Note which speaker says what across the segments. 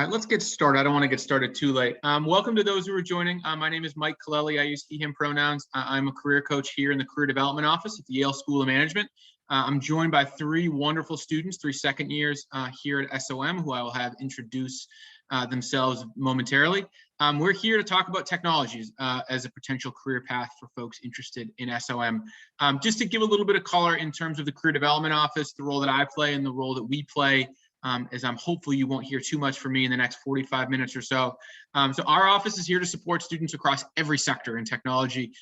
Speaker 1: All right, let's get started. I don't want to get started too late. Welcome to those who are joining. My name is Mike Colelli. I use he, him pronouns. I'm a career coach here in the Career Development Office at the Yale School of Management. I'm joined by three wonderful students, three second years here at SOM, who I will have introduce themselves momentarily. We're here to talk about technologies as a potential career path for folks interested in SOM. Just to give a little bit of color in terms of the Career Development Office, the role that I play and the role that we play, as hopefully you won't hear too much from me in the next 45 minutes or so. So our office is here to support students across every sector in technology.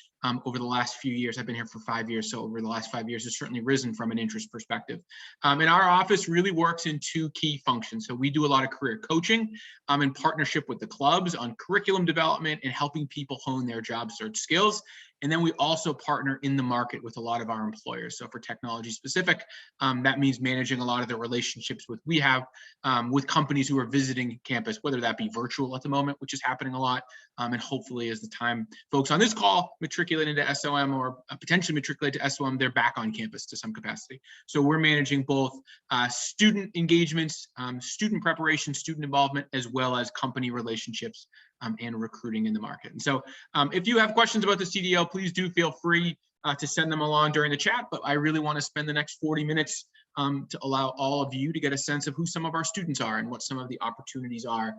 Speaker 1: Over the last few years, I've been here for 5 years, so over the last 5 years, it's certainly risen from an interest perspective. And our office really works in two key functions. So we do a lot of career coaching in partnership with the clubs on curriculum development and helping people hone their job search skills. And then we also partner in the market with a lot of our employers. So for technology specific, that means managing a lot of the relationships we have with companies who are visiting campus, whether that be virtual at the moment, which is happening a lot, and hopefully as the time folks on this call matriculate into SOM or potentially matriculate to SOM, they're back on campus to some capacity. So we're managing both student engagements, student preparation, student involvement, as well as company relationships and recruiting in the market. And so if you have questions about the CDL, please do feel free to send them along during the chat, but I really want to spend the next 40 minutes to allow all of you to get a sense of who some of our students are and what some of the opportunities are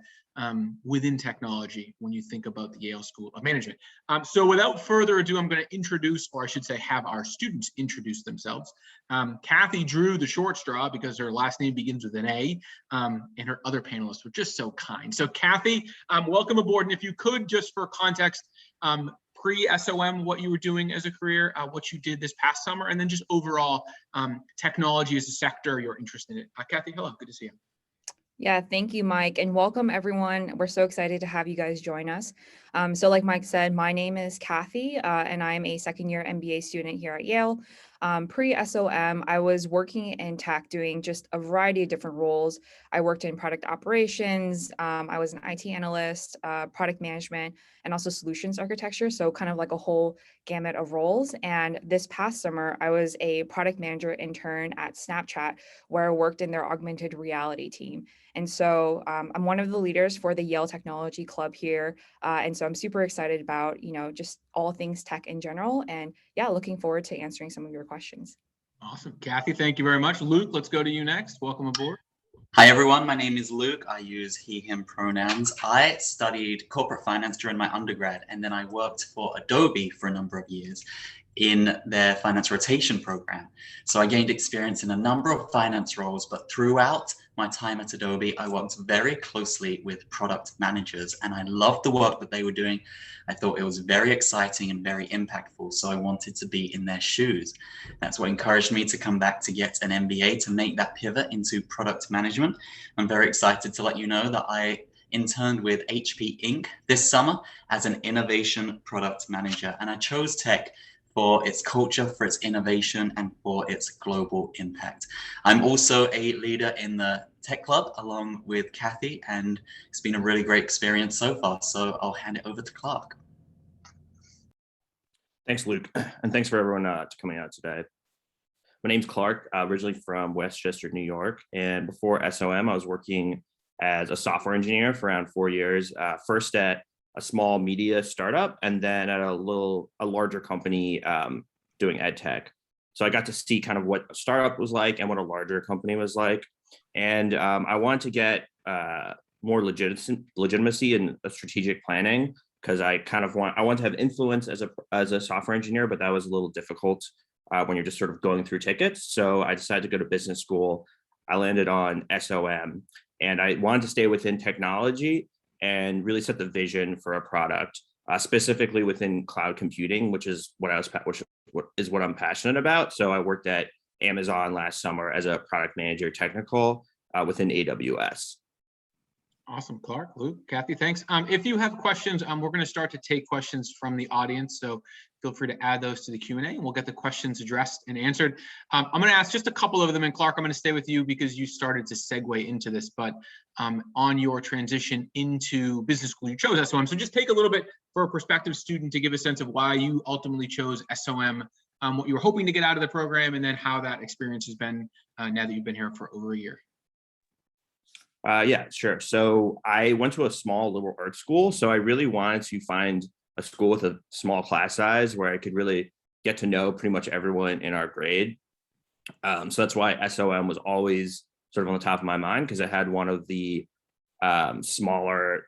Speaker 1: within technology when you think about the Yale School of Management. So without further ado, I'm going to introduce, or I should say have our students introduce themselves. Kathy drew the short straw because her last name begins with an A, and her other panelists were just so kind. So Kathy, welcome aboard. And if you could, just for context, pre-SOM, what you were doing as a career, what you did this past summer, and then just overall technology as a sector, your interest in it. Kathy, hello, good to see you.
Speaker 2: Yeah, thank you, Mike, and welcome everyone. We're so excited to have you guys join us. So like Mike said, my name is Kathy, and I'm a second-year MBA student here at Yale. Pre-SOM, I was working in tech doing just a variety of different roles. I worked in product operations, I was an IT analyst, product management, and also solutions architecture, so kind of like a whole gamut of roles. And this past summer, I was a product manager intern at Snapchat, where I worked in their augmented reality team. And so I'm one of the leaders for the Yale Technology Club here. And so I'm super excited about, just all things tech in general. And yeah, looking forward to answering some of your questions.
Speaker 1: Awesome. Kathy, thank you very much. Luke, let's go to you next. Welcome aboard.
Speaker 3: Hi, everyone. My name is Luke. I use he, him pronouns. I studied corporate finance during my undergrad, and then I worked for Adobe for a number of years in their finance rotation program. So I gained experience in a number of finance roles, but throughout my time at Adobe, I worked very closely with product managers, and I loved the work that they were doing. I thought it was very exciting and very impactful, so I wanted to be in their shoes. That's what encouraged me to come back to get an MBA to make that pivot into product management. I'm very excited to let you know that I interned with HP Inc. this summer as an innovation product manager, and I chose tech for its culture, for its innovation, and for its global impact. I'm also a leader in the tech club along with Kathy, and it's been a really great experience so far. So I'll hand it over to Clark.
Speaker 4: Thanks, Luke, and thanks for everyone coming out today. My name's Clark, originally from Westchester, New York, and before SOM, I was working as a software engineer for around 4 years, first at a small media startup, and then at a larger company doing ed tech. So I got to see kind of what a startup was like and what a larger company was like. And I wanted to get more legitimacy in strategic planning, because I want to have influence as a software engineer, but that was a little difficult when you're just sort of going through tickets. So I decided to go to business school. I landed on SOM, and I wanted to stay within technology and really set the vision for a product, specifically within cloud computing, which is what I'm passionate about. So I worked at Amazon last summer as a product manager technical within AWS.
Speaker 1: Awesome, Clark, Luke, Kathy, thanks. If you have questions, we're going to start to take questions from the audience, so feel free to add those to the Q&A, and we'll get the questions addressed and answered. I'm going to ask just a couple of them, and Clark, I'm going to stay with you because you started to segue into this, but on your transition into business school, you chose SOM, so just take a little bit for a prospective student to give a sense of why you ultimately chose SOM, what you were hoping to get out of the program, and then how that experience has been now that you've been here for over a year.
Speaker 4: Yeah, sure. So I went to a small liberal arts school. So I really wanted to find a school with a small class size where I could really get to know pretty much everyone in our grade. So that's why SOM was always sort of on the top of my mind, because it had one of the smaller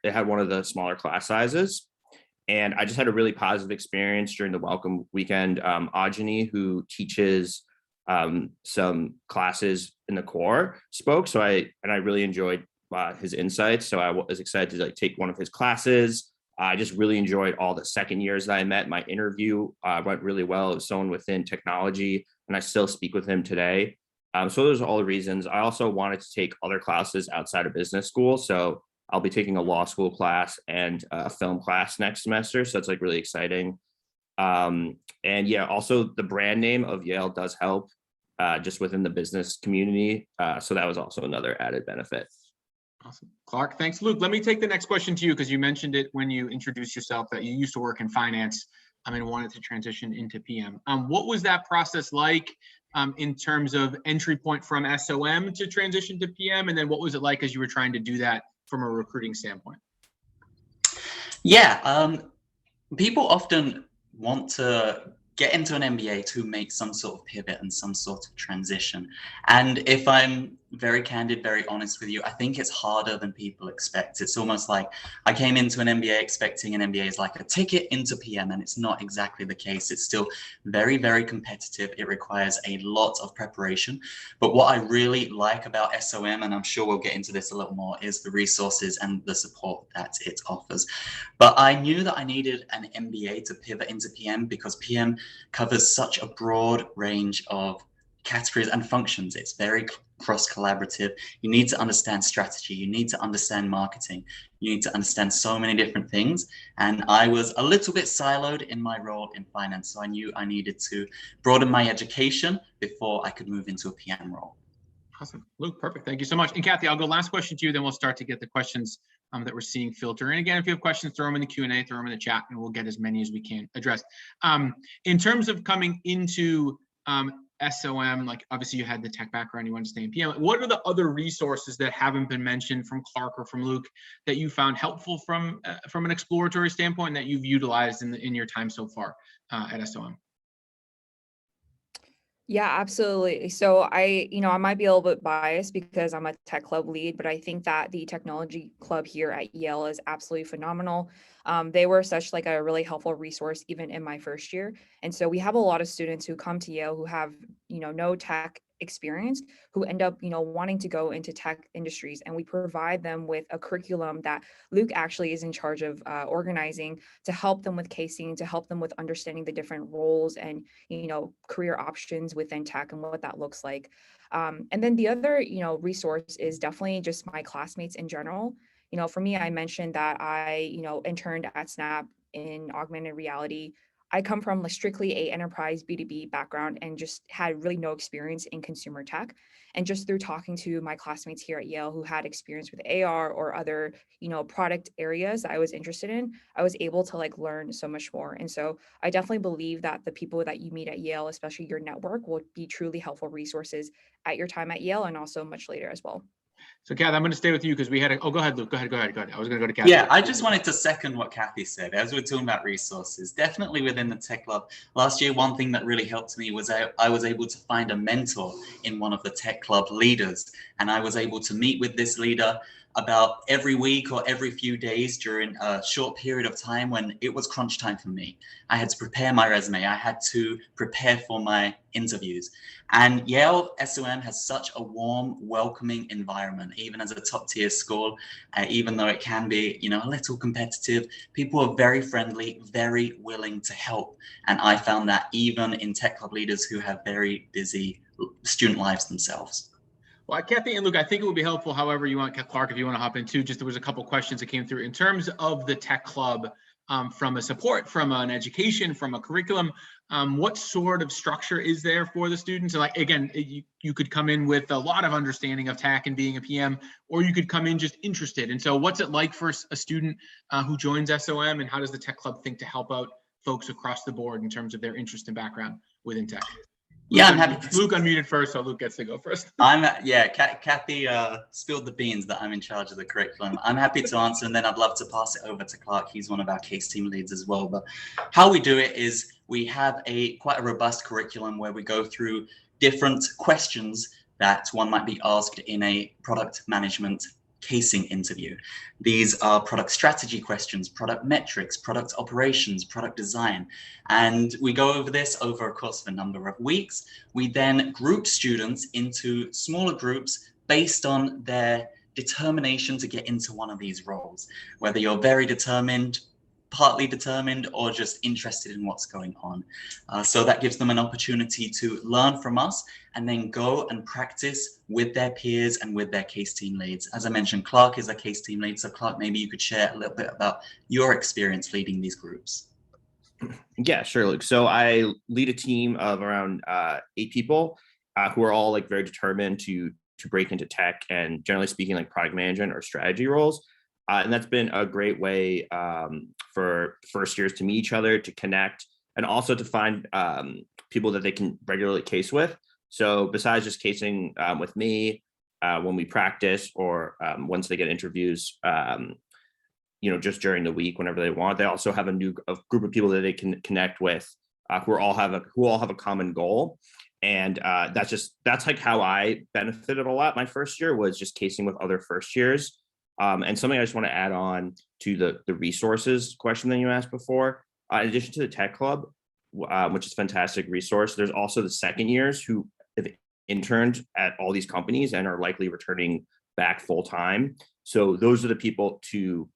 Speaker 4: class sizes. And I just had a really positive experience during the welcome weekend. Ajani, who teaches some classes in the core, spoke. So I really enjoyed his insights. So I was excited to take one of his classes. I just really enjoyed all the second years that I met. My interview went really well. It was someone within technology, and I still speak with him today. So those are all the reasons. I also wanted to take other classes outside of business school. So I'll be taking a law school class and a film class next semester. So that's really exciting. And yeah, also the brand name of Yale does help just within the business community. So that was also another added benefit.
Speaker 1: Awesome. Clark, thanks. Luke, let me take the next question to you, because you mentioned it when you introduced yourself that you used to work in finance and wanted to transition into PM. What was that process like in terms of entry point from SOM to transition to PM? And then what was it like as you were trying to do that from a recruiting standpoint?
Speaker 3: Yeah, people often want to get into an MBA to make some sort of pivot and some sort of transition. And if I'm very candid, very honest with you, I think it's harder than people expect. It's almost like I came into an MBA expecting an MBA is like a ticket into PM, and it's not exactly the case. It's still very, very competitive. It requires a lot of preparation. But what I really like about SOM, and I'm sure we'll get into this a little more, is the resources and the support that it offers. But I knew that I needed an MBA to pivot into PM, because PM covers such a broad range of categories and functions. It's very cross-collaborative. You need to understand strategy. You need to understand marketing. You need to understand so many different things. And I was a little bit siloed in my role in finance. So I knew I needed to broaden my education before I could move into a PM role.
Speaker 1: Awesome. Luke, perfect. Thank you so much. And Kathy, I'll go last question to you, then we'll start to get the questions that we're seeing filter. And again, if you have questions, throw them in the Q&A, throw them in the chat, and we'll get as many as we can addressed. In terms of coming into SOM, like obviously you had the tech background, you wanted to stay in PM. What are the other resources that haven't been mentioned from Clark or from Luke that you found helpful from an exploratory standpoint that you've utilized in your time so far at SOM?
Speaker 2: Yeah, absolutely. So I might be a little bit biased because I'm a tech club lead, but I think that the technology club here at Yale is absolutely phenomenal. They were such a really helpful resource even in my first year. And so we have a lot of students who come to Yale who have, no tech experience, who end up, wanting to go into tech industries. And we provide them with a curriculum that Luke actually is in charge of organizing to help them with casing, to help them with understanding the different roles and, career options within tech and what that looks like. And then the other, resource is definitely just my classmates in general. For me, I mentioned that I, interned at Snap in augmented reality. I come from strictly a enterprise B2B background and just had really no experience in consumer tech. And just through talking to my classmates here at Yale who had experience with AR or other, product areas that I was interested in, I was able to learn so much more. And so I definitely believe that the people that you meet at Yale, especially your network, will be truly helpful resources at your time at Yale and also much later as well.
Speaker 1: So Kathy, I'm going to stay with you because we had go ahead, Luke. Go ahead. I was going to go to Kathy.
Speaker 3: Yeah, I just wanted to second what Kathy said. As we're talking about resources, definitely within the tech club. Last year, one thing that really helped me was I was able to find a mentor in one of the tech club leaders. And I was able to meet with this leader about every week or every few days during a short period of time when it was crunch time for me. I had to prepare my resume. I had to prepare for my interviews. And Yale SOM has such a warm, welcoming environment, even as a top tier school, even though it can be, a little competitive. People are very friendly, very willing to help. And I found that even in tech club leaders who have very busy student lives themselves.
Speaker 1: Well, Kathy and Luke, I think it would be helpful, however you want, Clark, if you want to hop in too, just there was a couple questions that came through in terms of the tech club, from a support, from an education, from a curriculum, what sort of structure is there for the students? And again, you could come in with a lot of understanding of tech and being a PM, or you could come in just interested. And so what's it like for a student who joins SOM, and how does the tech club think to help out folks across the board in terms of their interest and background within tech?
Speaker 3: Yeah, I'm happy to.
Speaker 1: Luke unmuted first, so Luke gets to go first.
Speaker 3: Kathy spilled the beans that I'm in charge of the curriculum. I'm happy to answer, and then I'd love to pass it over to Clark. He's one of our case team leads as well. But how we do it is we have quite a robust curriculum where we go through different questions that one might be asked in a product management casing interview. These are product strategy questions, product metrics, product operations, product design. And we go over this over a course of a number of weeks. We then group students into smaller groups based on their determination to get into one of these roles, whether you're very determined, partly determined, or just interested in what's going on. So that gives them an opportunity to learn from us and then go and practice with their peers and with their case team leads. As I mentioned, Clark is a case team lead. So Clark, maybe you could share a little bit about your experience leading these groups.
Speaker 4: Yeah, sure, Luke. So I lead a team of around 8 people who are all like very determined to break into tech and, generally speaking, like product management or strategy roles. And that's been a great way for first years to meet each other, to connect, and also to find people that they can regularly case with. So besides just casing with me when we practice, or once they get interviews, just during the week whenever they want, they also have a group of people that they can connect with who all have a common goal. And that's like how I benefited a lot. My first year was just casing with other first years. And something I just want to add on to the resources question that you asked before, in addition to the tech club, which is a fantastic resource, there's also the second years who have interned at all these companies and are likely returning back full time. So those are the people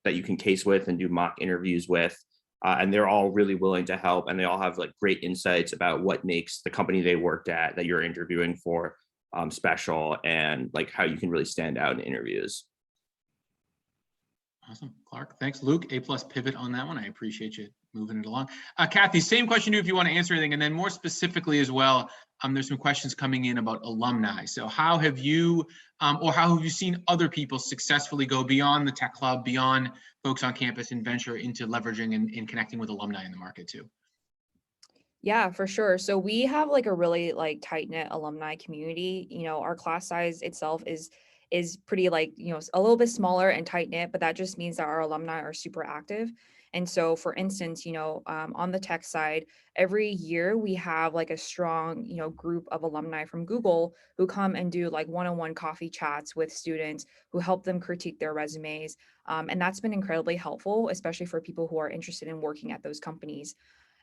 Speaker 4: that you can case with and do mock interviews with. And they're all really willing to help. And they all have like great insights about what makes the company they worked at that you're interviewing for special, and like how you can really stand out in interviews.
Speaker 1: Awesome, Clark. Thanks, Luke. A+ pivot on that one. I appreciate you moving it along. Kathy, same question to you if you want to answer anything, and then more specifically as well, there's some questions coming in about alumni. So how have you, or how have you seen other people successfully go beyond the tech club, beyond folks on campus, and venture into leveraging and connecting with alumni in the market too?
Speaker 2: Yeah, for sure. So we have like a really like tight-knit alumni community. Our class size itself is pretty like, a little bit smaller and tight-knit, but that just means that our alumni are super active. And so, for instance, on the tech side, every year we have like a strong, group of alumni from Google who come and do like one-on-one coffee chats with students who help them critique their resumes. And that's been incredibly helpful, especially for people who are interested in working at those companies.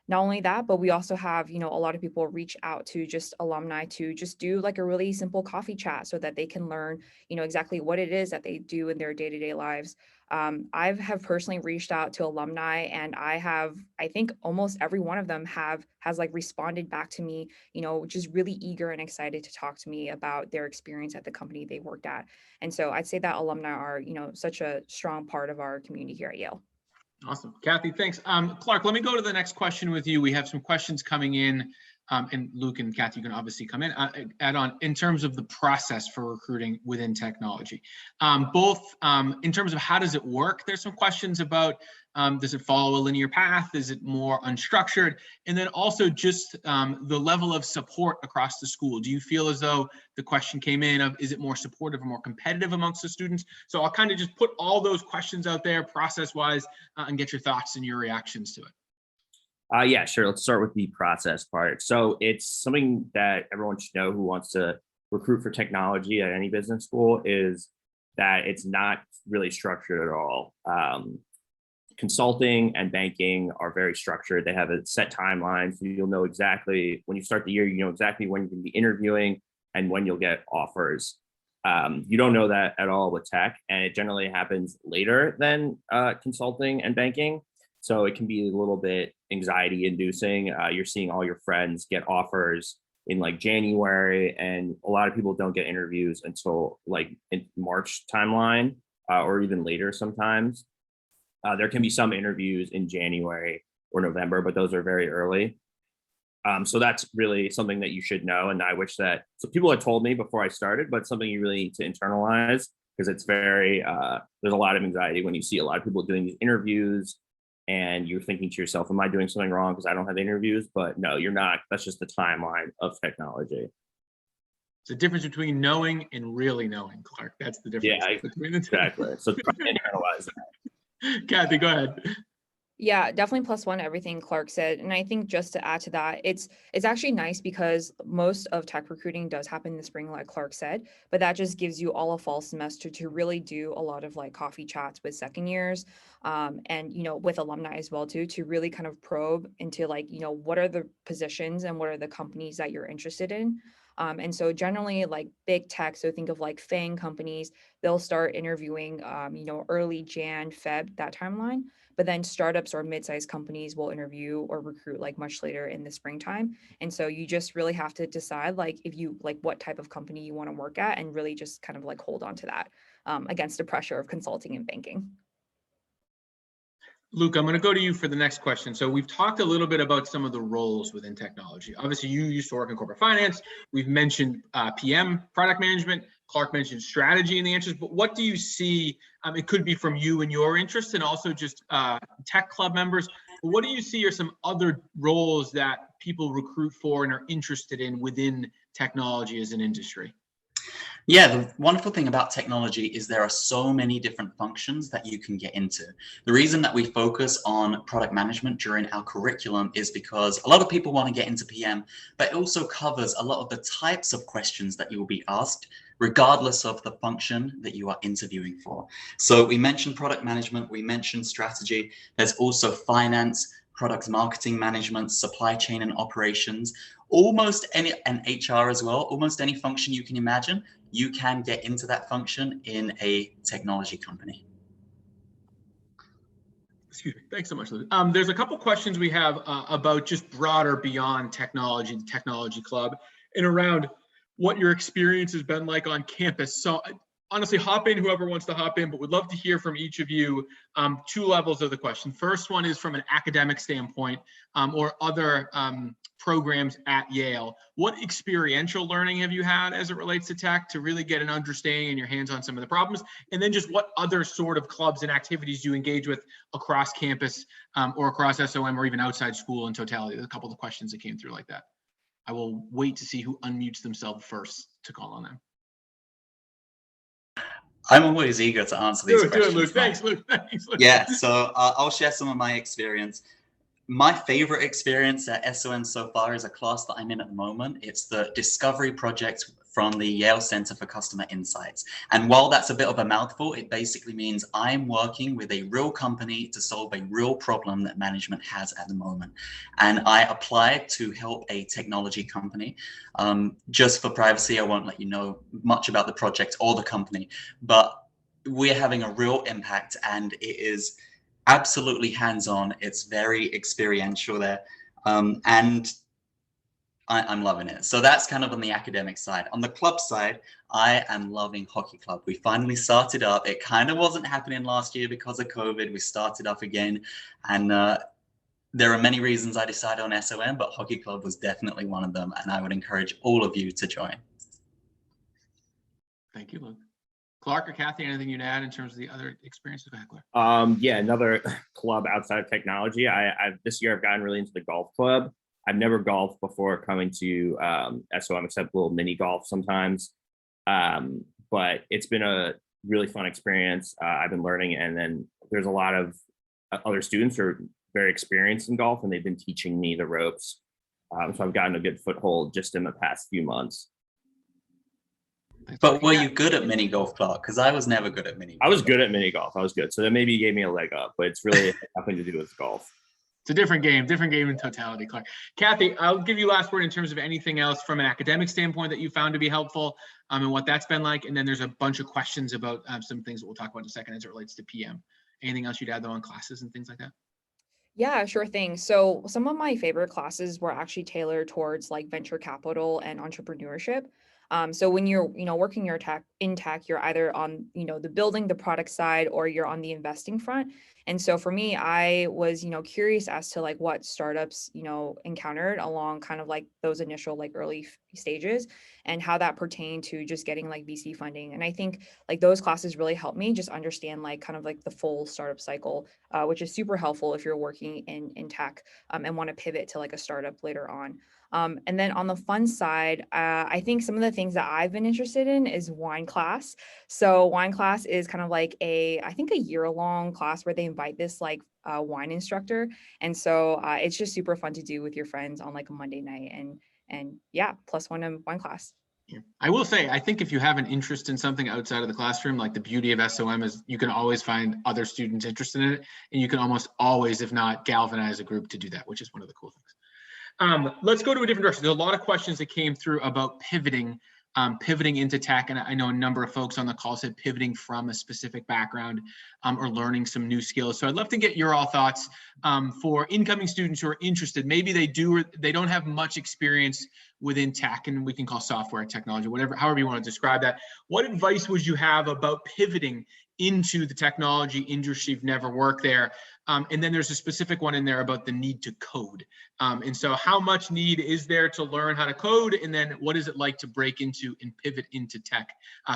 Speaker 2: Not only that, but we also have, a lot of people reach out to just alumni to just do like a really simple coffee chat so that they can learn, exactly what it is that they do in their day-to-day lives. I have personally reached out to alumni, and I think almost every one of them has like responded back to me, just really eager and excited to talk to me about their experience at the company they worked at. And so I'd say that alumni are, such a strong part of our community here at Yale.
Speaker 1: Awesome. Kathy, thanks. Clark, let me go to the next question with you. We have some questions coming in, and Luke and Kathy, you can obviously come in, add on in terms of the process for recruiting within technology. Both in terms of how does it work? There's some questions about, does it follow a linear path? Is it more unstructured? And then also just the level of support across the school. Do you feel as though the question came in of, is it more supportive or more competitive amongst the students? So I'll kind of just put all those questions out there process-wise and get your thoughts and your reactions to it.
Speaker 4: Yeah, sure. Let's start with the process part. So it's something that everyone should know who wants to recruit for technology at any business school, is that it's not really structured at all. Consulting and banking are very structured. They have a set timeline. So you'll know exactly when you start the year, you know exactly when you're going to be interviewing and when you'll get offers. You don't know that at all with tech, and it generally happens later than consulting and banking. So it can be a little bit anxiety inducing. You're seeing all your friends get offers in like January, and a lot of people don't get interviews until like in March timeline or even later sometimes. There can be some interviews in January or November, but those are very early. So that's really something that you should know. And I wish that, so people had told me before I started, but something you really need to internalize, because it's very, there's a lot of anxiety when you see a lot of people doing these interviews and you're thinking to yourself, am I doing something wrong because I don't have interviews? But no, you're not. That's just the timeline of technology.
Speaker 1: It's the difference between knowing and really knowing, Clark. That's the difference
Speaker 4: Yeah,
Speaker 1: between the two.
Speaker 4: exactly. So try to internalize that.
Speaker 1: Kathy, go ahead.
Speaker 2: Yeah, definitely plus one everything Clark said. And I think just to add to that, it's actually nice because most of tech recruiting does happen in the spring, like Clark said, but that just gives you all a fall semester to really do a lot of like coffee chats with second years, and with alumni as well too, to really kind of probe into like, what are the positions and what are the companies that you're interested in. And so generally like big tech, so think of like FANG companies, they'll start interviewing, early Jan, Feb, that timeline. But then startups or mid-sized companies will interview or recruit like much later in the springtime. And so you just really have to decide like if you like what type of company you want to work at and really just kind of like hold on to that against the pressure of consulting and banking.
Speaker 1: Luke, I'm going to go to you for the next question. So we've talked a little bit about some of the roles within technology. Obviously, you used to work in corporate finance. We've mentioned PM, product management. Clark mentioned strategy in the answers. But what do you see? It could be from you and your interests, and also just tech club members. What do you see are some other roles that people recruit for and are interested in within technology as an industry?
Speaker 3: Yeah, the wonderful thing about technology is there are so many different functions that you can get into. The reason that we focus on product management during our curriculum is because a lot of people want to get into PM, but it also covers a lot of the types of questions that you will be asked, regardless of the function that you are interviewing for. So we mentioned product management, we mentioned strategy. There's also finance, product marketing management, supply chain and operations, almost any, and HR as well, almost any function you can imagine, you can get into that function in a technology company.
Speaker 1: Excuse me. Thanks so much, Luke. There's a couple questions we have about just broader beyond technology, the technology club, and around what your experience has been like on campus. So honestly, hop in, whoever wants to hop in, but would love to hear from each of you. Two levels of the question. First one is from an academic standpoint, or other programs at Yale. What experiential learning have you had as it relates to tech to really get an understanding and your hands on some of the problems? And then just what other sort of clubs and activities do you engage with across campus, or across SOM, or even outside school in totality? There's a couple of questions that came through like that. I will wait to see who unmutes themselves first to call on them.
Speaker 3: I'm always eager to answer these questions.
Speaker 1: Do it, Luke. Thanks, Luke. Thanks, Luke.
Speaker 3: Yeah, so I'll share some of my experience. My favorite experience at SOM so far is a class that I'm in at the moment. It's the discovery project from the Yale Center for Customer Insights. And while that's a bit of a mouthful, it basically means I'm working with a real company to solve a real problem that management has at the moment. And I applied to help a technology company. Just for privacy, I won't let you know much about the project or the company, but we're having a real impact, and it is absolutely hands-on. It's very experiential there, and I'm loving it. So that's kind of on the academic side. On the club side, I am loving hockey club. We finally started up. It kind of wasn't happening last year because of COVID. We started up again, and there are many reasons I decided on SOM, but hockey club was definitely one of them, and I would encourage all of you to join.
Speaker 1: Thank you, Luke. Clark or Kathy, anything you'd add in terms of the other experiences? Go ahead, Clark.
Speaker 4: Yeah, another club outside of technology. This year I've gotten really into the golf club. I've never golfed before coming to SOM, except a little mini golf sometimes. But it's been a really fun experience. I've been learning, and then there's a lot of other students who are very experienced in golf, and they've been teaching me the ropes. So I've gotten a good foothold just in the past few months.
Speaker 3: But were you good at mini golf, Clark? Because I was never good at mini golf.
Speaker 4: I was good at mini golf. I was good. So that maybe gave me a leg up, but it's really nothing to do with golf.
Speaker 1: It's a different game in totality, Clark. Kathy, I'll give you last word in terms of anything else from an academic standpoint that you found to be helpful, and what that's been like. And then there's a bunch of questions about some things that we'll talk about in a second as it relates to PM. Anything else you'd add though on classes and things like that?
Speaker 2: Yeah, sure thing. So some of my favorite classes were actually tailored towards like venture capital and entrepreneurship. So when you're, working in tech, you're either on, the building, the product side, or you're on the investing front. And so for me, I was, curious as to like what startups, encountered along kind of like those initial like early stages and how that pertained to just getting like VC funding. And I think like those classes really helped me just understand like kind of like the full startup cycle, which is super helpful if you're working in tech and want to pivot to like a startup later on. And then on the fun side, I think some of the things that I've been interested in is wine class. So wine class is kind of like I think a year-long class where they invite this like wine instructor. And so it's just super fun to do with your friends on like a Monday night and yeah, +1 in wine class.
Speaker 1: Yeah. I will say, I think if you have an interest in something outside of the classroom, like the beauty of SOM is you can always find other students interested in it, and you can almost always, if not galvanize a group to do that, which is one of the cool things. Let's go to a different direction. There's a lot of questions that came through about pivoting into tech. And I know a number of folks on the call said pivoting from a specific background or learning some new skills. So I'd love to get your all thoughts for incoming students who are interested. Maybe they do or they don't have much experience within tech, and we can call software technology, whatever, however you want to describe that. What advice would you have about pivoting into the technology industry if you've never worked there? And then there's a specific one in there about the need to code. And so how much need is there to learn how to code? And then what is it like to break into and pivot into tech?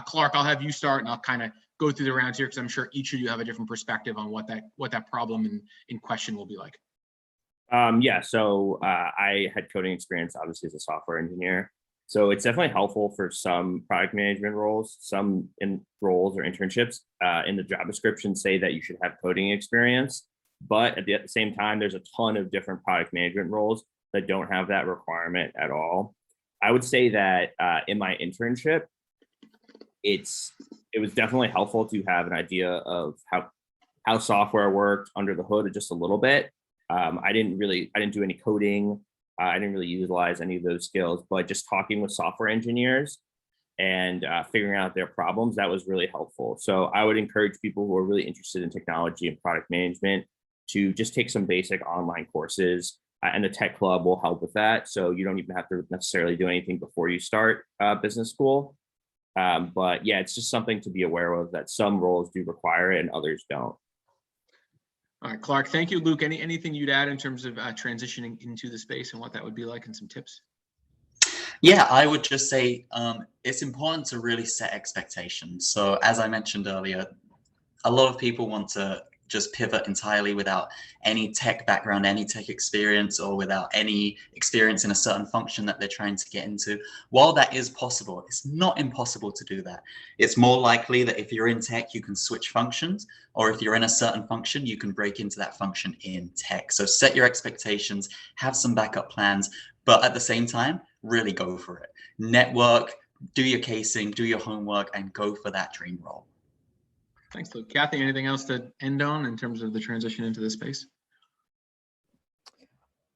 Speaker 1: Clark, I'll have you start and I'll kind of go through the rounds here because I'm sure each of you have a different perspective on what that problem in question will be like.
Speaker 4: Yeah, so I had coding experience, obviously, as a software engineer. So it's definitely helpful for some product management roles, some roles or internships in the job description say that you should have coding experience. But at the same time, there's a ton of different product management roles that don't have that requirement at all. I would say that in my internship, it was definitely helpful to have an idea of how software worked under the hood just a little bit. I didn't do any coding. I didn't really utilize any of those skills, but just talking with software engineers and figuring out their problems, that was really helpful. So I would encourage people who are really interested in technology and product management to just take some basic online courses, and the tech club will help with that. So you don't even have to necessarily do anything before you start business school. But yeah, it's just something to be aware of that some roles do require it and others don't.
Speaker 1: All right, Clark, thank you. Luke, anything you'd add in terms of transitioning into the space and what that would be like and some tips?
Speaker 3: Yeah, I would just say it's important to really set expectations. So as I mentioned earlier, a lot of people want to just pivot entirely without any tech background, any tech experience, or without any experience in a certain function that they're trying to get into. While that is possible, it's not impossible to do that. It's more likely that if you're in tech, you can switch functions, or if you're in a certain function, you can break into that function in tech. So set your expectations, have some backup plans, but at the same time, really go for it. Network, do your casing, do your homework, and go for that dream role.
Speaker 1: Thanks, Luke. Kathy, anything else to end on in terms of the transition into this space?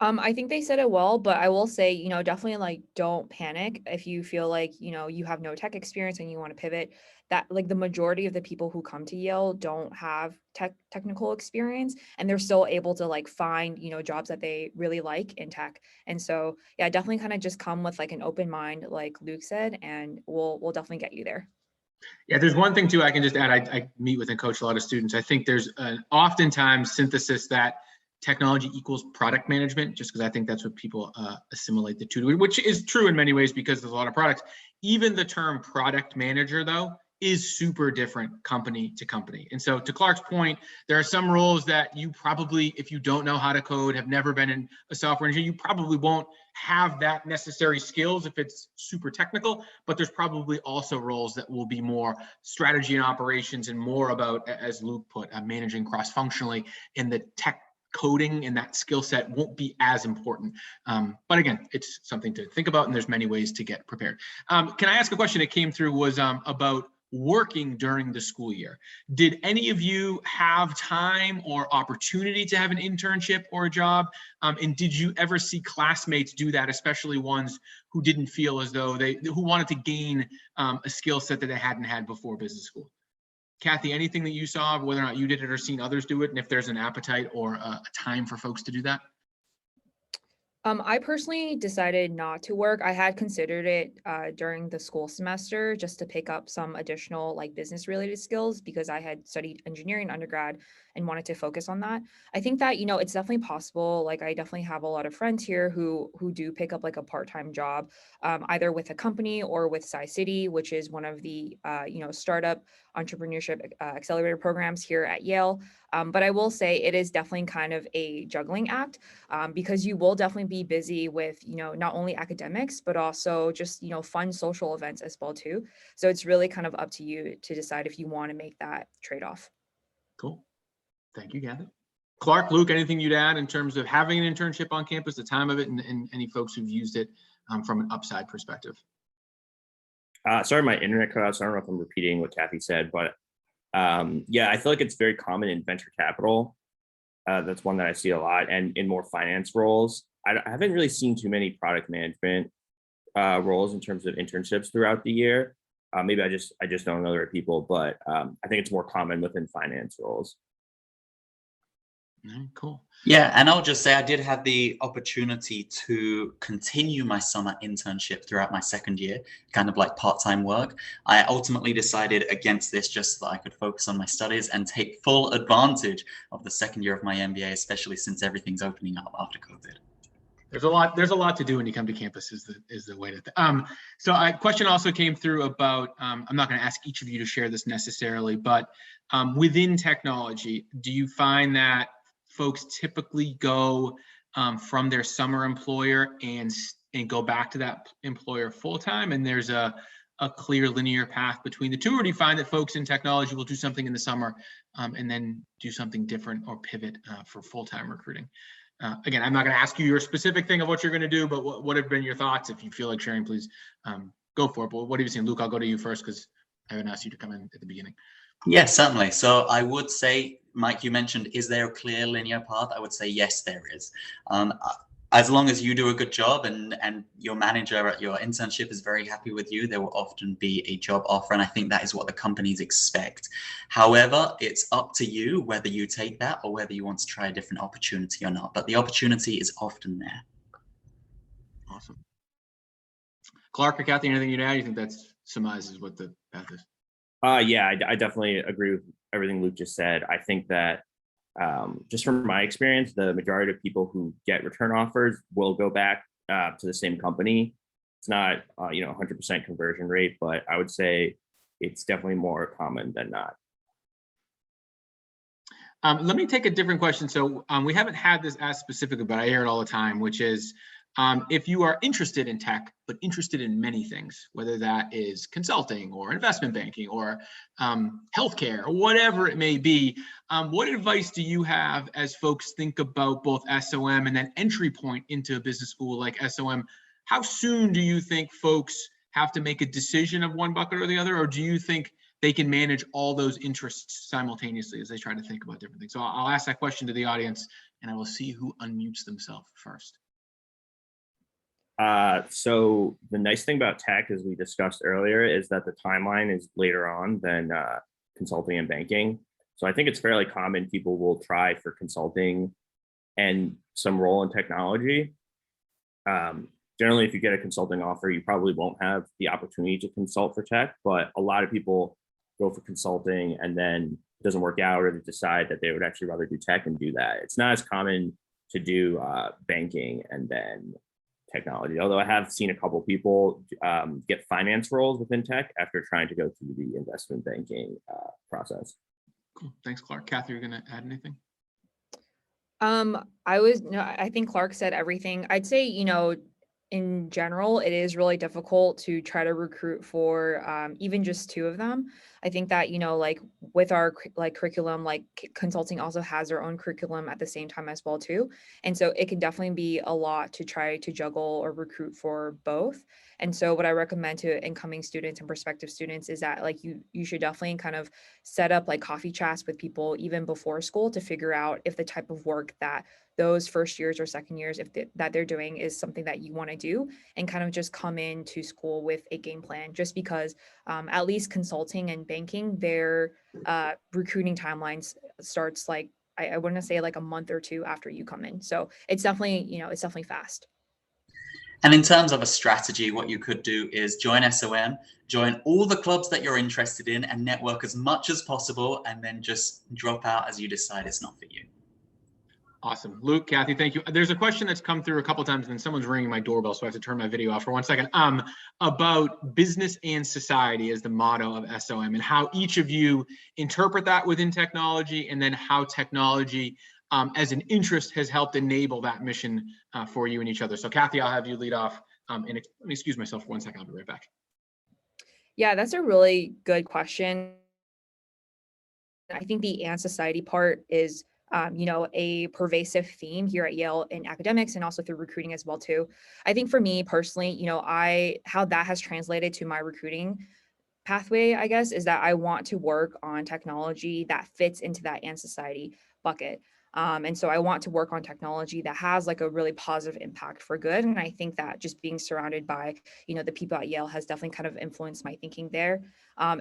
Speaker 2: I think they said it well, but I will say, definitely like don't panic if you feel like, you have no tech experience and you want to pivot. That like the majority of the people who come to Yale don't have technical experience, and they're still able to like find, jobs that they really like in tech. And so, yeah, definitely kind of just come with like an open mind, like Luke said, and we'll definitely get you there.
Speaker 1: Yeah, there's one thing too I can just add. I meet with and coach a lot of students. I think there's an oftentimes synthesis that technology equals product management, just because I think that's what people assimilate the two, which is true in many ways because there's a lot of products. Even the term product manager, though, is super different company to company. And so to Clark's point, there are some roles that you probably, if you don't know how to code, have never been in a software engineer, you probably won't have that necessary skills if it's super technical, but there's probably also roles that will be more strategy and operations and more about, as Luke put, managing cross-functionally, in the tech coding, and that skill set won't be as important. But again, it's something to think about, and there's many ways to get prepared. Can I ask a question that came through was about working during the school year? Did any of you have time or opportunity to have an internship or a job? And did you ever see classmates do that, especially ones who didn't feel as though who wanted to gain a skill set that they hadn't had before business school? Kathy, anything that you saw, whether or not you did it or seen others do it, and if there's an appetite or a time for folks to do that?
Speaker 2: I personally decided not to work. I had considered it during the school semester just to pick up some additional like business related skills because I had studied engineering undergrad and wanted to focus on that. I think that, it's definitely possible. Like I definitely have a lot of friends here who do pick up like a part-time job, either with a company or with Sci-City, which is one of the startup entrepreneurship accelerator programs here at Yale. But I will say it is definitely kind of a juggling act because you will definitely be busy with, not only academics, but also just, fun social events as well too. So it's really kind of up to you to decide if you want to make that trade-off.
Speaker 1: Cool. Thank you, Kathy. Clark, Luke, anything you'd add in terms of having an internship on campus, the time of it, and any folks who've used it from an upside perspective?
Speaker 4: Sorry, my internet cut out, so I don't know if I'm repeating what Kathy said, but yeah, I feel like it's very common in venture capital. That's one that I see a lot, and in more finance roles. I haven't really seen too many product management roles in terms of internships throughout the year. Maybe I just don't know there are people, but I think it's more common within finance roles.
Speaker 1: Cool.
Speaker 3: Yeah, and I'll just say I did have the opportunity to continue my summer internship throughout my second year, kind of like part-time work. I ultimately decided against this just so that I could focus on my studies and take full advantage of the second year of my MBA, especially since everything's opening up after COVID.
Speaker 1: There's a lot to do when you come to campus is the way to so a question also came through about I'm not going to ask each of you to share this necessarily, but within technology, do you find that folks typically go from their summer employer and go back to that employer full time, and there's a clear linear path between the two, or do you find that folks in technology will do something in the summer and then do something different or pivot for full-time recruiting? Again, I'm not going to ask you your specific thing of what you're going to do, but what have been your thoughts? If you feel like sharing, please go for it. But what have you seen? Luke, I'll go to you first because I haven't asked you to come in at the beginning.
Speaker 3: Yes, certainly. So I would say, Mike, you mentioned, is there a clear linear path? I would say, yes, there is. As long as you do a good job and your manager at your internship is very happy with you, there will often be a job offer. And I think that is what the companies expect. However, it's up to you whether you take that or whether you want to try a different opportunity or not. But the opportunity is often there.
Speaker 1: Awesome. Clark or Kathy, anything you'd add? You think that summarizes what the path is?
Speaker 4: Yeah, I definitely agree with everything Luke just said. I think that just from my experience, the majority of people who get return offers will go back to the same company. It's not 100% conversion rate, but I would say it's definitely more common than not.
Speaker 1: Let me take a different question. So we haven't had this as specifically, but I hear it all the time, which is if you are interested in tech, but interested in many things, whether that is consulting or investment banking or healthcare or whatever it may be, what advice do you have as folks think about both SOM and then entry point into a business school like SOM? How soon do you think folks have to make a decision of one bucket or the other, or do you think they can manage all those interests simultaneously as they try to think about different things? So I'll ask that question to the audience, and I will see who unmutes themselves first.
Speaker 4: So the nice thing about tech, as we discussed earlier, is that the timeline is later on than consulting and banking. So I think it's fairly common people will try for consulting and some role in technology. Generally, if you get a consulting offer, you probably won't have the opportunity to consult for tech, but a lot of people go for consulting and then it doesn't work out, or they decide that they would actually rather do tech and do that. It's not as common to do banking and then technology, although I have seen a couple of people get finance roles within tech after trying to go through the investment banking process.
Speaker 1: Cool. Thanks, Clark. Kathy, you're going to add anything?
Speaker 2: I think Clark said everything. I'd say, in general, it is really difficult to try to recruit for even just two of them. I think that, like with our curriculum, like consulting also has their own curriculum at the same time as well too. And so it can definitely be a lot to try to juggle or recruit for both. And so what I recommend to incoming students and prospective students is that like you should definitely kind of set up like coffee chats with people even before school to figure out if the type of work that those first years or second years that they're doing is something that you want to do, and kind of just come into school with a game plan, just because at least consulting and banking, their recruiting timelines starts like I want to say like a month or two after you come in. So it's definitely, it's definitely fast.
Speaker 3: And in terms of a strategy, what you could do is join SOM, join all the clubs that you're interested in and network as much as possible, and then just drop out as you decide it's not for you.
Speaker 1: Awesome. Luke, Kathy, thank you. There's a question that's come through a couple of times and someone's ringing my doorbell, so I have to turn my video off for 1 second. About business and society as the motto of SOM and how each of you interpret that within technology, and then how technology as an interest has helped enable that mission for you and each other. So Kathy, I'll have you lead off. And let me excuse myself for 1 second. I'll be right back.
Speaker 2: Yeah, that's a really good question. I think the and society part is a pervasive theme here at Yale in academics and also through recruiting as well too. I think for me personally, how that has translated to my recruiting pathway, I guess, is that I want to work on technology that fits into that and society bucket. And so I want to work on technology that has like a really positive impact for good. And I think that just being surrounded by, the people at Yale has definitely kind of influenced my thinking there.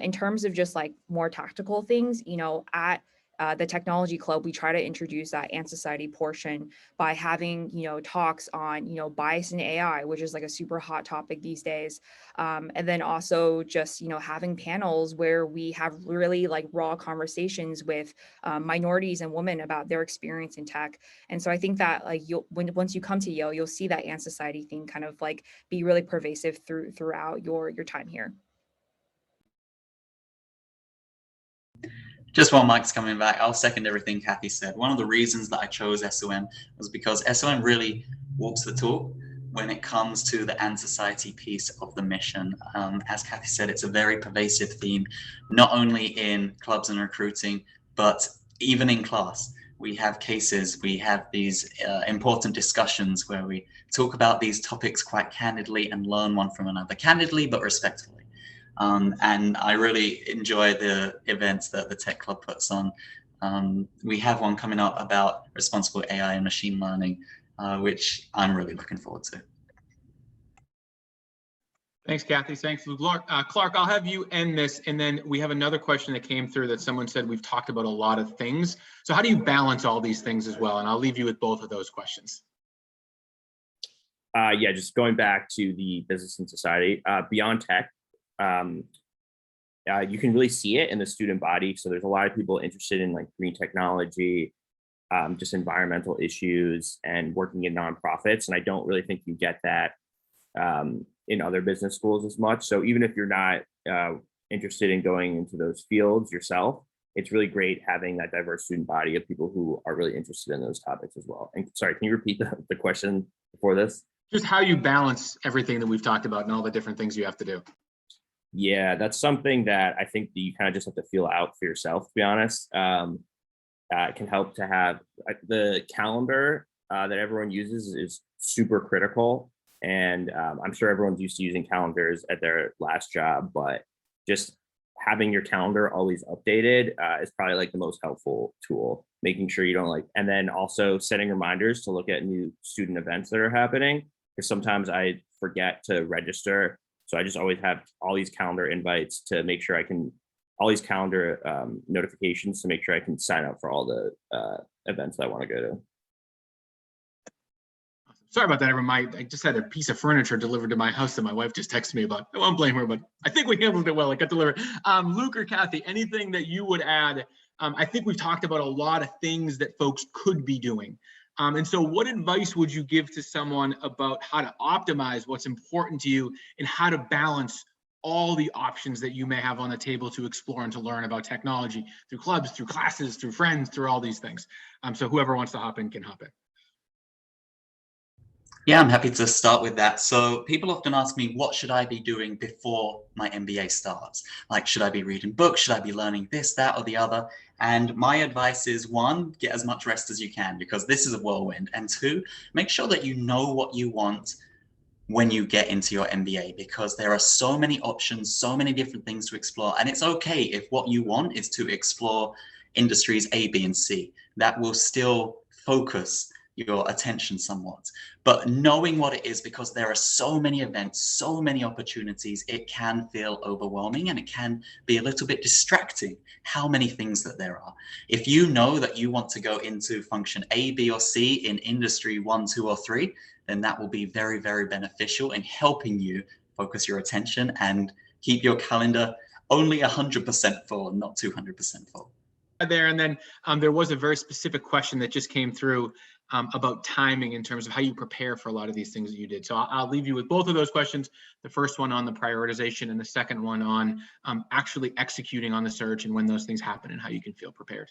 Speaker 2: In terms of just like more tactical things, at the technology club, we try to introduce that and society portion by having, talks on, bias in AI, which is like a super hot topic these days. And then also just, having panels where we have really like raw conversations with minorities and women about their experience in tech. And so I think that like once you come to Yale, you'll see that and society thing kind of like be really pervasive throughout your time here.
Speaker 3: Just while Mike's coming back, I'll second everything Kathy said. One of the reasons that I chose SOM was because SOM really walks the talk when it comes to the and society piece of the mission. As Kathy said, it's a very pervasive theme, not only in clubs and recruiting, but even in class. We have cases, we have these important discussions where we talk about these topics quite candidly and learn one from another, candidly but respectfully. And I really enjoy the events that the Tech Club puts on. We have one coming up about responsible AI and machine learning, which I'm really looking forward to.
Speaker 1: Thanks, Kathy. Thanks, Luke. Clark, I'll have you end this, and then we have another question that came through that someone said we've talked about a lot of things. So how do you balance all these things as well? And I'll leave you with both of those questions.
Speaker 4: Yeah, just going back to the business and society, beyond tech, you can really see it in the student body. So there's a lot of people interested in like green technology, just environmental issues, and working in nonprofits. And I don't really think you get that in other business schools as much. So even if you're not interested in going into those fields yourself, it's really great having that diverse student body of people who are really interested in those topics as well. And sorry, can you repeat the question before this?
Speaker 1: Just how you balance everything that we've talked about and all the different things you have to do.
Speaker 4: Yeah, that's something that I think that you kind of just have to feel out for yourself, to be honest. It can help to have the calendar that everyone uses is super critical. And I'm sure everyone's used to using calendars at their last job, but just having your calendar always updated is probably like the most helpful tool, making sure you don't and then also setting reminders to look at new student events that are happening, because sometimes I forget to register. So I just always have all these calendar invites to make sure all these calendar notifications to make sure I can sign up for all the events that I want to go to.
Speaker 1: Sorry about that, everyone. I just had a piece of furniture delivered to my house that my wife just texted me about. I won't blame her, but I think we handled it well. It got delivered. Luke or Kathy, anything that you would add? I think we've talked about a lot of things that folks could be doing. And so what advice would you give to someone about how to optimize what's important to you and how to balance all the options that you may have on the table to explore and to learn about technology through clubs, through classes, through friends, through all these things? So whoever wants to hop in can hop in.
Speaker 3: Yeah, I'm happy to start with that. So people often ask me, what should I be doing before my MBA starts? Like, should I be reading books? Should I be learning this, that, or the other? And my advice is, one, get as much rest as you can, because this is a whirlwind. And two, make sure that you know what you want when you get into your MBA, because there are so many options, so many different things to explore. And it's okay if what you want is to explore industries A, B, and C. That will still focus your attention somewhat. But knowing what it is, because there are so many events, so many opportunities, it can feel overwhelming and it can be a little bit distracting how many things that there are. If you know that you want to go into function A, B, or C in industry 1, 2, or 3, then that will be very, very beneficial in helping you focus your attention and keep your calendar only 100% full, not 200% full.
Speaker 1: There, and then there was a very specific question that just came through about timing in terms of how you prepare for a lot of these things that you did. So I'll leave you with both of those questions. The first one on the prioritization and the second one on actually executing on the search and when those things happen and how you can feel prepared.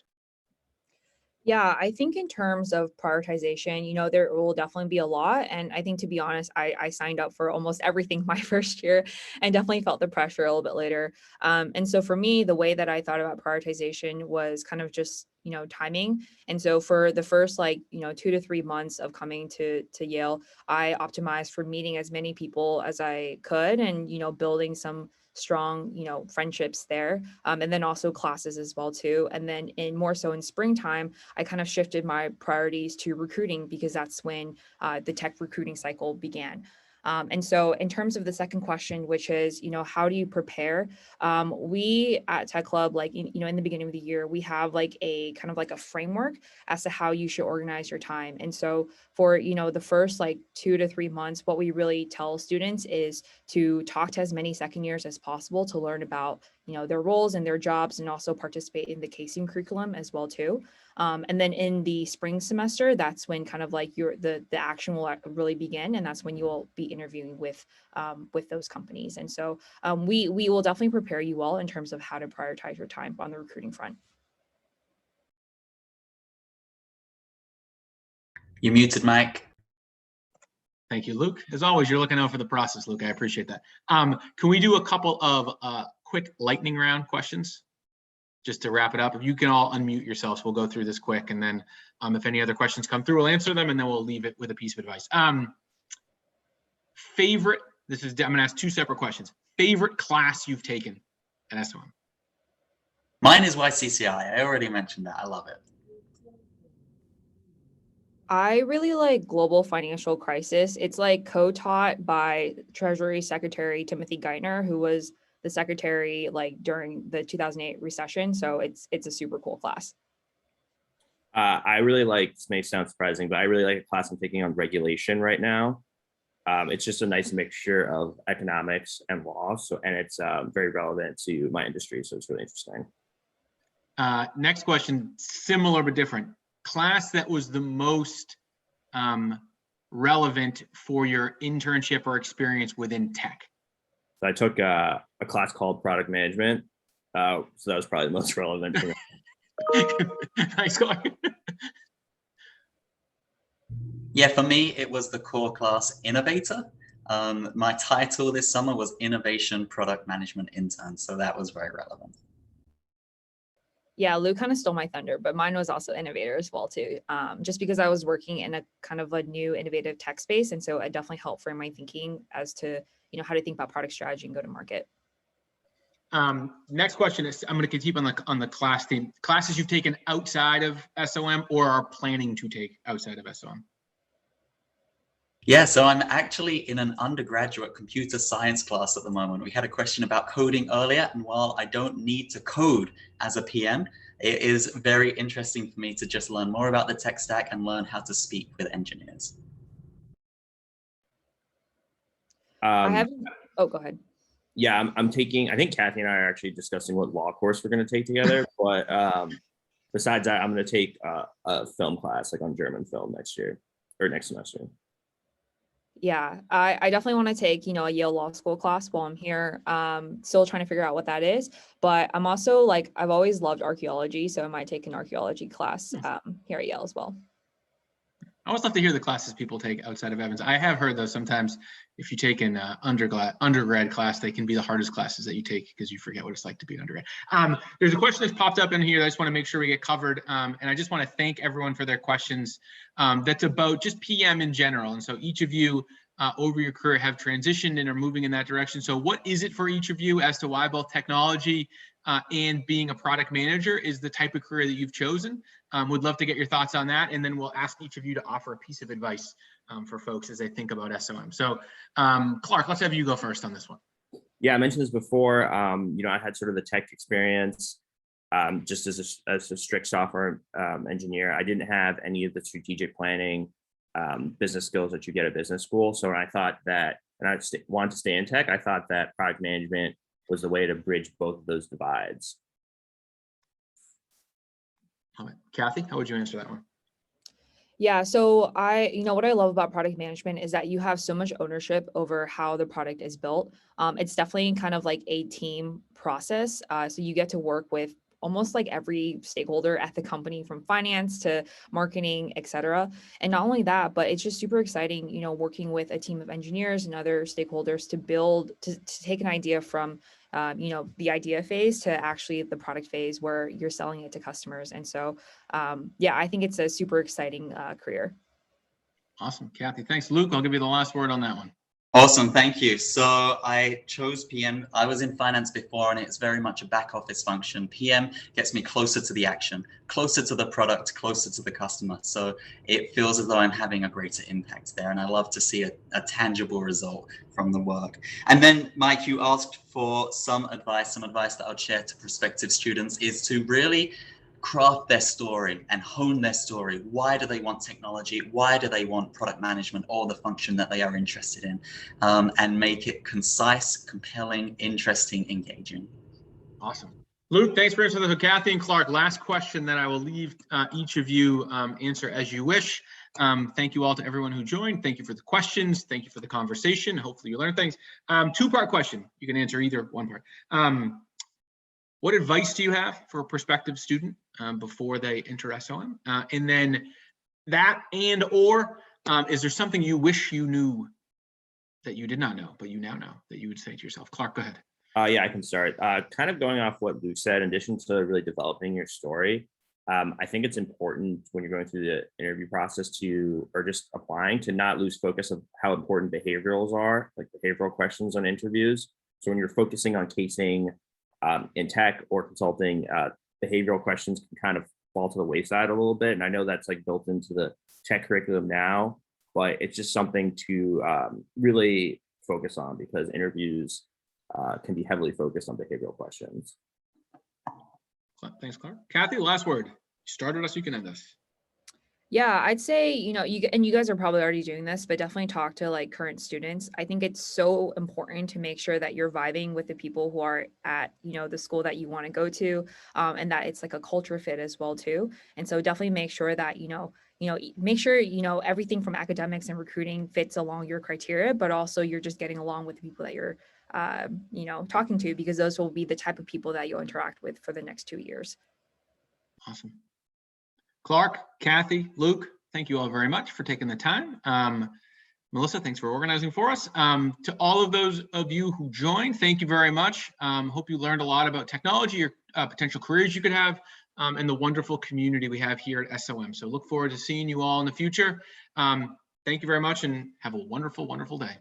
Speaker 2: Yeah, I think in terms of prioritization, there will definitely be a lot. And I think, to be honest, I signed up for almost everything my first year and definitely felt the pressure a little bit later. And so for me, the way that I thought about prioritization was kind of just, timing. And so for the first 2 to 3 months of coming to Yale, I optimized for meeting as many people as I could and, building some strong, friendships there. And then also classes as well too. And then more so in springtime, I kind of shifted my priorities to recruiting because that's when the tech recruiting cycle began. And so in terms of the second question, which is, how do you prepare? We at Tech Club, in the beginning of the year, we have a kind of a framework as to how you should organize your time. And so for, the first 2 to 3 months, what we really tell students is to talk to as many second years as possible to learn about, their roles and their jobs and also participate in the casing curriculum as well too. And then in the spring semester, that's when kind of the action will really begin. And that's when you will be interviewing with those companies. And so we will definitely prepare you all in terms of how to prioritize your time on the recruiting front.
Speaker 3: You're muted, Mike.
Speaker 1: Thank you, Luke. As always, you're looking out for the process, Luke. I appreciate that. Can we do a couple of quick lightning round questions just to wrap it up? If you can all unmute yourselves, we'll go through this quick. And then if any other questions come through, we'll answer them and then we'll leave it with a piece of advice. Favorite, I'm going to ask 2 separate questions. Favorite class you've taken at SOM?
Speaker 3: Mine is YCCI. I already mentioned that. I love it.
Speaker 2: I really like Global Financial Crisis. It's co-taught by Treasury Secretary Timothy Geithner, who was the secretary during the 2008 recession. So it's a super cool class.
Speaker 4: I really like, this may sound surprising, but I really like a class I'm taking on regulation right now. It's just a nice mixture of economics and law. And it's very relevant to my industry. So it's really interesting.
Speaker 1: Next question, similar but different. Class that was the most relevant for your internship or experience within tech?
Speaker 4: So I took a class called product management. So that was probably the most relevant for me.
Speaker 1: Nice going.
Speaker 3: Yeah, for me, it was the core class Innovator. My title this summer was Innovation Product Management Intern. So that was very relevant.
Speaker 2: Yeah, Luke kind of stole my thunder, but mine was also Innovator as well too. Just because I was working in a kind of a new innovative tech space. And so it definitely helped frame my thinking as to, how to think about product strategy and go to market.
Speaker 1: Next question is, I'm going to continue on the class theme. Classes you've taken outside of SOM or are planning to take outside of SOM?
Speaker 3: Yeah, so I'm actually in an undergraduate computer science class at the moment. We had a question about coding earlier, and while I don't need to code as a PM, it is very interesting for me to just learn more about the tech stack and learn how to speak with engineers.
Speaker 2: Go ahead.
Speaker 4: Yeah, I'm taking, I think Kathy and I are actually discussing what law course we're going to take together. But besides that, I'm going to take a film class on German film next semester.
Speaker 2: Yeah, I definitely want to take, a Yale Law School class while I'm here. Still trying to figure out what that is. But I'm also I've always loved archaeology. So I might take an archaeology class here at Yale as well.
Speaker 1: I always love to hear the classes people take outside of Evans. I have heard, though, sometimes if you take an undergrad class, they can be the hardest classes that you take because you forget what it's like to be an undergrad. There's a question that's popped up in here that I just want to make sure we get covered. And I just want to thank everyone for their questions. That's about just PM in general. And so each of you over your career have transitioned and are moving in that direction. So what is it for each of you as to why both technology and being a product manager is the type of career that you've chosen? Would love to get your thoughts on that. And then we'll ask each of you to offer a piece of advice for folks as they think about SOM. So Clark, let's have you go first on this one.
Speaker 4: Yeah, I mentioned this before. I had sort of the tech experience just as a strict software engineer. I didn't have any of the strategic planning business skills that you get at business school. So when I thought that, and I wanted to stay in tech, I thought that product management was the way to bridge both of those divides.
Speaker 1: All right. Kathy, how would you answer that one?
Speaker 2: Yeah, so what I love about product management is that you have so much ownership over how the product is built. It's definitely kind of like a team process. So you get to work with almost like every stakeholder at the company, from finance to marketing, et cetera. And not only that, but it's just super exciting, working with a team of engineers and other stakeholders to take an idea from the idea phase to actually the product phase where you're selling it to customers. And so, I think it's a super exciting career.
Speaker 1: Awesome, Kathy. Thanks, Luke. I'll give you the last word on that one.
Speaker 3: Awesome, thank you. So I chose PM. I was in finance before, and it's very much a back office function. PM gets me closer to the action, closer to the product, closer to the customer. So it feels as though I'm having a greater impact there, and I love to see a tangible result from the work. And then, Mike, you asked for some advice that I'll share to prospective students is to really craft their story and hone their story. Why do they want technology? Why do they want product management or the function that they are interested in? And make it concise, compelling, interesting, engaging.
Speaker 1: Awesome. Luke, thanks for answering. Kathy and Clark, last question that I will leave each of you answer as you wish. Thank you all to everyone who joined. Thank you for the questions. Thank you for the conversation. Hopefully you learned things. Two-part question. You can answer either one part. What advice do you have for a prospective student before they enter SOM? And then is there something you wish you knew that you did not know, but you now know, that you would say to yourself? Clark, go ahead.
Speaker 4: Yeah, I can start. Kind of going off what Luke said, in addition to really developing your story, I think it's important when you're going through the interview process or just applying, to not lose focus of how important behaviorals are, like behavioral questions on interviews. So when you're focusing on casing, in tech or consulting, behavioral questions can kind of fall to the wayside a little bit. And I know that's like built into the tech curriculum now, but it's just something to really focus on, because interviews can be heavily focused on behavioral questions.
Speaker 1: Thanks, Clark. Kathy, last word. You started us, you can end us.
Speaker 2: Yeah, I'd say, you guys are probably already doing this, but definitely talk to like current students. I think it's so important to make sure that you're vibing with the people who are at, the school that you want to go to, and that it's like a culture fit as well too. And so definitely make sure that, make sure, everything from academics and recruiting fits along your criteria, but also you're just getting along with the people that you're, talking to, because those will be the type of people that you'll interact with for the next 2 years.
Speaker 1: Awesome. Clark, Kathy, Luke, thank you all very much for taking the time. Melissa, thanks for organizing for us. To all of those of you who joined, thank you very much. Hope you learned a lot about technology or potential careers you could have, and the wonderful community we have here at SOM. So look forward to seeing you all in the future. Thank you very much, and have a wonderful, wonderful day.